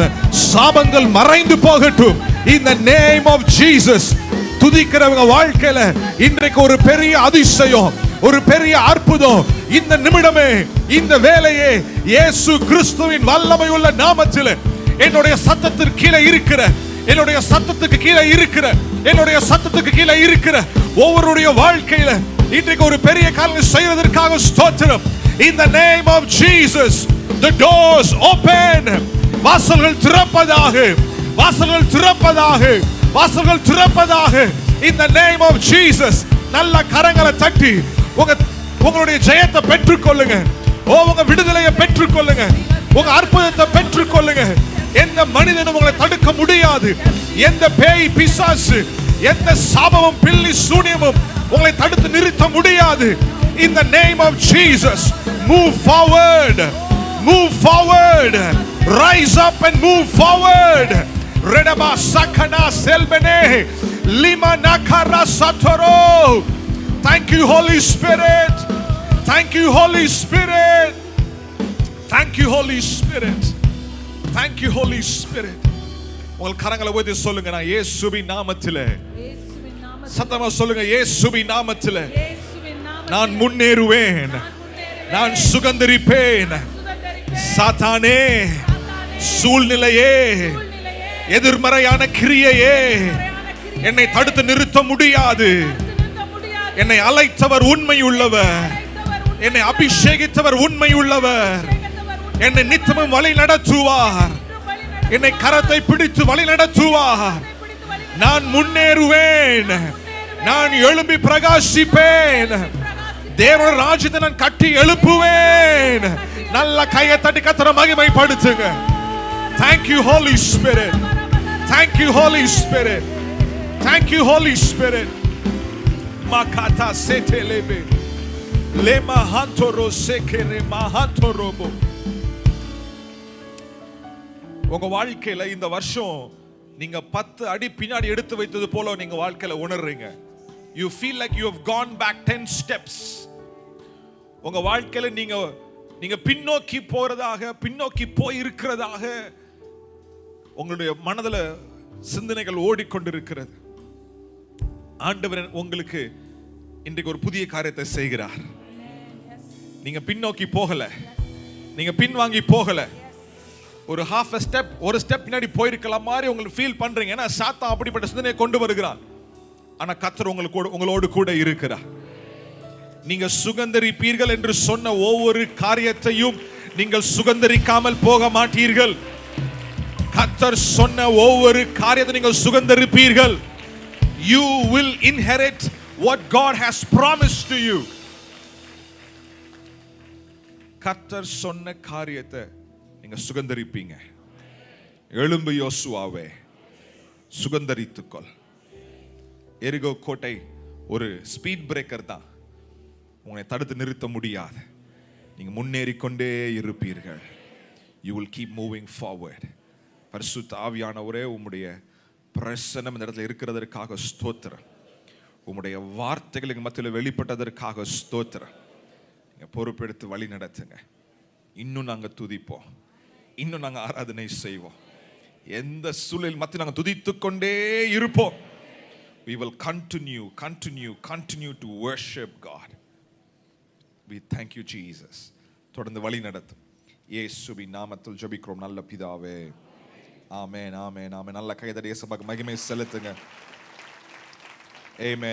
சாபங்கள் மறைந்து போகட்டும். In the name of Jesus. துதிக்கிறவங்க வாழ்க்கையில இன்றைக்கு ஒரு பெரிய அதிசயம், ஒரு பெரிய அற்புதம் இந்த நிமிடமே, இந்த வேளையே இயேசு கிறிஸ்துவின் வல்லமை உள்ள நாமத்தில் என்னுடைய சத்தத்திற்கு கீழே இருக்கிற, என்னுடைய சத்தத்துக்கு கீழே இருக்கிற, என்னுடைய சத்தத்துக்கு கீழே இருக்கிற ஒவ்வொருடைய வாழ்க்கையில இன்றைக்கு ஒரு பெரிய காரியம் செய்வதற்காக ஸ்தோத்திரம். In the name of Jesus, the doors open. வாசல்கள் திறப்பதாக, வாசல்கள் திறப்பதாக, வாசல்கள் திறப்பதாக. In the name of Jesus. நல்ல கரங்களை தட்டி உங்களுடைய ஜெயத்தை பெற்றுக்கொள்ளுங்க. உங்க விடுதலையை பெற்றுக்கொள்ளுங்க. உங்க அற்புதத்தை பெற்றுக்கொள்ளுங்க. எந்த மனிதனும் உங்களை தடுக்க முடியாது. எந்த பேய் பிசாசு, எந்த சாபமும் பில்லி சூனியமும் உங்களை தடுத்து நிறுத்த முடியாது. In the name of Jesus, move forward, move forward, rise up and move forward. Redaba sakana selbene lima nakara satoro. Thank you Holy Spirit, thank you Holy Spirit, thank you Holy Spirit, thank you Holy Spirit. உங்கள் கரங்களை உயர்த்தி சொல்லுங்க, நான் இயேசுவின் நாமத்திலே, சத்தமா சொல்லுங்க, இயேசுவின் நாமத்திலே நான் முன்னேறுவேன், நான் சுகந்தரிப்பேன். சாத்தானே, சூழ்நிலையே, எதிர்மறையான கிரியையே என்னை தடுத்து நிறுத்த முடியாது. என்னை அழைத்தவர் உண்மை உள்ளவர், என்னை அபிஷேகித்தவர் உண்மை உள்ளவர், என்னை நித்தமும் வழி நடத்துவார், என்னை கரத்தை பிடித்து வழி நடத்துவார். நான் முன்னேறுவேன், நான் எழும்பி பிரகாசிப்பேன், தேவனுடைய ராஜ்யத்தை நான் கட்டி எழுப்புவேன். நல்ல கையை தட்டி கர்த்தரை மகிமைப்படுத்துங்க. Thank you Holy Spirit, thank you Holy Spirit, thank you Holy Spirit. Makata setelebe lema hantoro sekere mahantorobo. உங்க வாழ்க்கையில இந்த வருஷம் நீங்க 10 அடி பின்னாடி எடுத்து வைத்தது போல நீங்க வாழ்க்கையில உணர்றீங்க. You feel like you have gone back 10 steps. உங்க வாழ்க்கையில நீங்க பின்னோக்கி போறதாக, பின்னோக்கி போய் இருக்கிறதாக உங்களுடைய மனதில் சிந்தனைகள் ஓடிக்கொண்டிருக்கிறது. ஆண்டவர் உங்களுக்கு இன்றைக்கு ஒரு புதிய காரியத்தை செய்கிறார். நீங்க பின்னோக்கி போகல, நீங்க பின்வாங்கி போகல, ஒரு half a step, ஒரு ஸ்டெப் பின்னாடி போயிருக்கலாம் மாதிரி உங்களுக்கு ஃபீல் பண்றீங்க. ஏன்னா சாத்தான் அப்படிப்பட்ட சிந்தனையை கொண்டு வருகிறான். ஆனா கர்த்தர் உங்களோடு கூட இருக்கிறார். நீங்க சுகந்தரிப்பீர்கள் என்று சொன்ன ஒவ்வொரு காரியத்தையும் நீங்கள் சுகந்தரிக்காமல் போக மாட்டீர்கள். கர்த்தர் சொன்ன ஒவ்வொரு காரியத்தை நீங்கள் சுகந்தரிப்பீர்கள். You will inherit what God has promised to you. கர்த்தர் சொன்ன காரியத்தை நீங்க சுகந்தரிப்பீங்க. எழும்பு யோசுவாவே, சுகந்தரித்துக்கொள். எரிகோ கோட்டை ஒரு ஸ்பீட் பிரேக்கர் தான், உங்களை தடுத்து நிறுத்த முடியாது. நீங்க முன்னேறிக்கொண்டே இருப்பீர்கள். You will keep moving forward. பரிசுத்த ஆவியானவரே, உம்முடைய பிரசன்னம் இந்த இடத்துல இருக்கிறதற்காக ஸ்தோத்திரம். உம்முடைய வார்த்தைகள் எங்கள் மத்தியில் வெளிப்பட்டதற்காக ஸ்தோத்திரம். நீங்க பொறுப்பெடுத்து வழி நடத்துங்க. இன்னும் நாங்க துதிப்போம், இன்னும் நாங்க ஆராதனை செய்வோம். எந்த சூழலில் மத்தியில் நாங்க துதித்துக் கொண்டே இருப்போம். We will continue to worship God. We thank you Jesus. தொடர்ந்து வழி நடத்தும் இயேசுவின் நாமத்தில் ஜெபிக்கிறோம் நல்ல பிதாவே. ஆமென், ஆமென், ஆமென். நல்ல கைதடி இயேசுவுக்கு மகிமை செலுத்துங்க. ஆமென்.